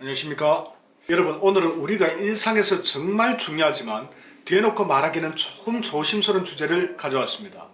안녕하십니까. 여러분, 오늘은 우리가 일상에서 정말 중요하지만 대놓고 말하기는 조금 조심스러운 주제를 가져왔습니다.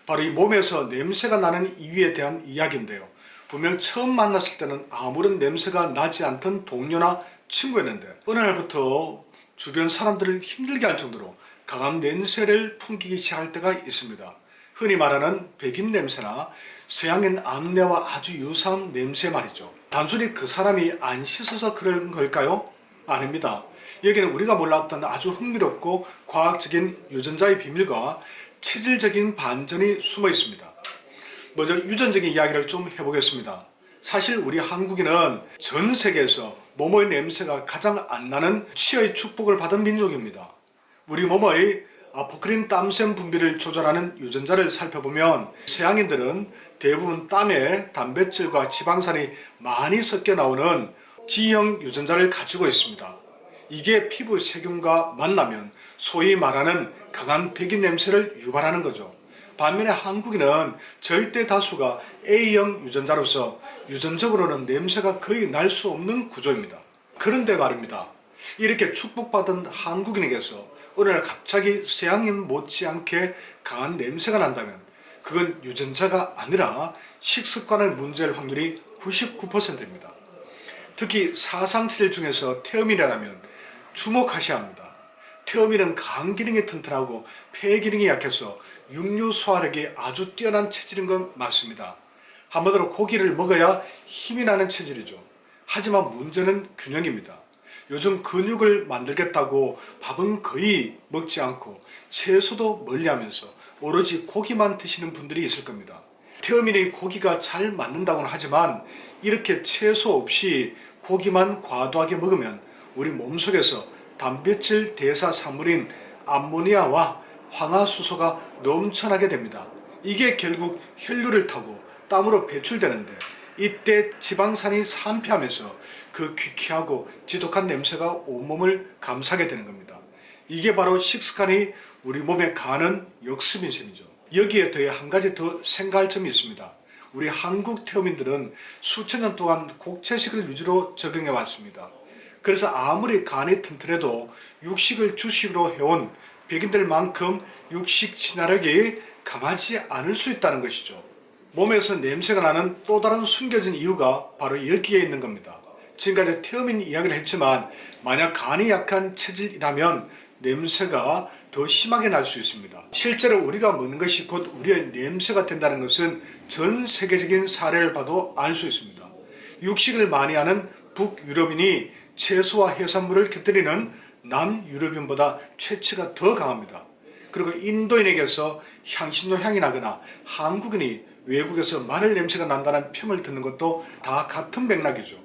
바로 이 몸에서 냄새가 나는 이유에 대한 이야기인데요. 분명 처음 만났을 때는 아무런 냄새가 나지 않던 동료나 친구였는데 어느 날부터 주변 사람들을 힘들게 할 정도로 강한 냄새를 풍기기 시작할 때가 있습니다. 흔히 말하는 백인 냄새나 서양인 암내와 아주 유사한 냄새 말이죠. 단순히 그 사람이 안 씻어서 그런 걸까요? 아닙니다. 여기는 우리가 몰랐던 아주 흥미롭고 과학적인 유전자의 비밀과 체질적인 반전이 숨어 있습니다. 먼저 유전적인 이야기를 좀 해보겠습니다. 사실 우리 한국인은 전 세계에서 모모의 냄새가 가장 안 나는 치어의 축복을 받은 민족입니다. 우리 모모의 아포크린 땀샘 분비를 조절하는 유전자를 살펴보면 서양인들은 대부분 땀에 단백질과 지방산이 많이 섞여 나오는 G형 유전자를 가지고 있습니다. 이게 피부 세균과 만나면 소위 말하는 강한 백인 냄새를 유발하는 거죠. 반면에 한국인은 절대 다수가 A형 유전자로서 유전적으로는 냄새가 거의 날 수 없는 구조입니다. 그런데 말입니다. 이렇게 축복받은 한국인에게서 어느 날 갑자기 서양인 못지않게 강한 냄새가 난다면 그건 유전자가 아니라 식습관의 문제일 확률이 99%입니다. 특히 사상체질 중에서 태음인이라면 주목하셔야 합니다. 태음인은 간 기능이 튼튼하고 폐 기능이 약해서 육류 소화력이 아주 뛰어난 체질인 건 맞습니다. 한마디로 고기를 먹어야 힘이 나는 체질이죠. 하지만 문제는 균형입니다. 요즘 근육을 만들겠다고 밥은 거의 먹지 않고 채소도 멀리하면서 오로지 고기만 드시는 분들이 있을 겁니다. 태음인이 고기가 잘 맞는다고는 하지만 이렇게 채소 없이 고기만 과도하게 먹으면 우리 몸속에서 단백질 대사 산물인 암모니아와 황화수소가 넘쳐나게 됩니다. 이게 결국 혈류를 타고 땀으로 배출되는데 이때 지방산이 산패하면서 그 귀쾌하고 지독한 냄새가 온몸을 감싸게 되는 겁니다. 이게 바로 식습관이 우리 몸에 가는 역습인 셈이죠. 여기에 더해 한 가지 더 생각할 점이 있습니다. 우리 한국 태음인들은 수천 년 동안 곡체식을 위주로 적용해 왔습니다. 그래서 아무리 간이 튼튼해도 육식을 주식으로 해온 백인들만큼 육식 친화력이 강하지 않을 수 있다는 것이죠. 몸에서 냄새가 나는 또 다른 숨겨진 이유가 바로 여기에 있는 겁니다. 지금까지 태음인 이야기를 했지만 만약 간이 약한 체질이라면 냄새가 더 심하게 날 수 있습니다. 실제로 우리가 먹는 것이 곧 우리의 냄새가 된다는 것은 전 세계적인 사례를 봐도 알 수 있습니다. 육식을 많이 하는 북유럽인이 채소와 해산물을 곁들이는 남유럽인보다 체취가 더 강합니다. 그리고 인도인에게서 향신료 향이 나거나 한국인이 외국에서 마늘 냄새가 난다는 평을 듣는 것도 다 같은 맥락이죠.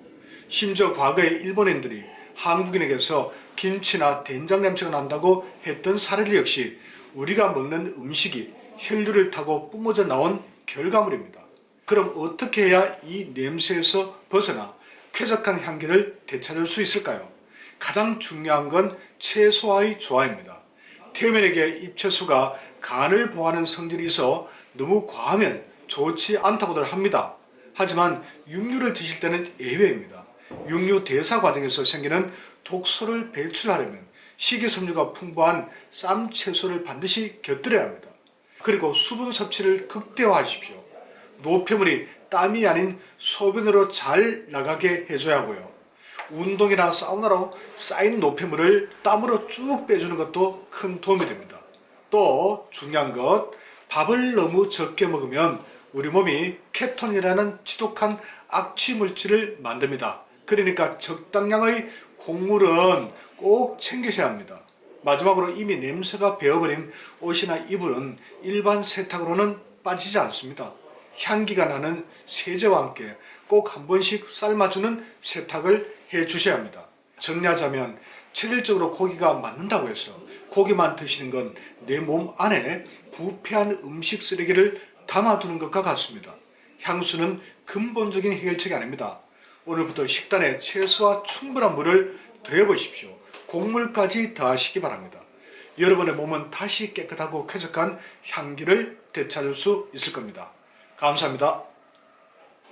심지어 과거에 일본인들이 한국인에게서 김치나 된장 냄새가 난다고 했던 사례들 역시 우리가 먹는 음식이 혈류를 타고 뿜어져 나온 결과물입니다. 그럼 어떻게 해야 이 냄새에서 벗어나 쾌적한 향기를 되찾을 수 있을까요? 가장 중요한 건 채소와의 조화입니다. 태음인에게 잎채소가 간을 보호하는 성질이 있어 너무 과하면 좋지 않다고들 합니다. 하지만 육류를 드실 때는 예외입니다. 육류 대사 과정에서 생기는 독소를 배출하려면 식이섬유가 풍부한 쌈 채소를 반드시 곁들여야 합니다. 그리고 수분 섭취를 극대화하십시오. 노폐물이 땀이 아닌 소변으로 잘 나가게 해줘야 하고요. 운동이나 사우나로 쌓인 노폐물을 땀으로 쭉 빼주는 것도 큰 도움이 됩니다. 또 중요한 것, 밥을 너무 적게 먹으면 우리 몸이 케톤이라는 지독한 악취 물질을 만듭니다. 그러니까 적당량의 곡물은 꼭 챙기셔야 합니다. 마지막으로 이미 냄새가 배어버린 옷이나 이불은 일반 세탁으로는 빠지지 않습니다. 향기가 나는 세제와 함께 꼭 한 번씩 삶아주는 세탁을 해 주셔야 합니다. 정리하자면 체질적으로 고기가 맞는다고 해서 고기만 드시는 건 내 몸 안에 부패한 음식 쓰레기를 담아두는 것과 같습니다. 향수는 근본적인 해결책이 아닙니다. 오늘부터 식단에 채소와 충분한 물을 더해보십시오. 곡물까지 더하시기 바랍니다. 여러분의 몸은 다시 깨끗하고 쾌적한 향기를 되찾을 수 있을 겁니다. 감사합니다.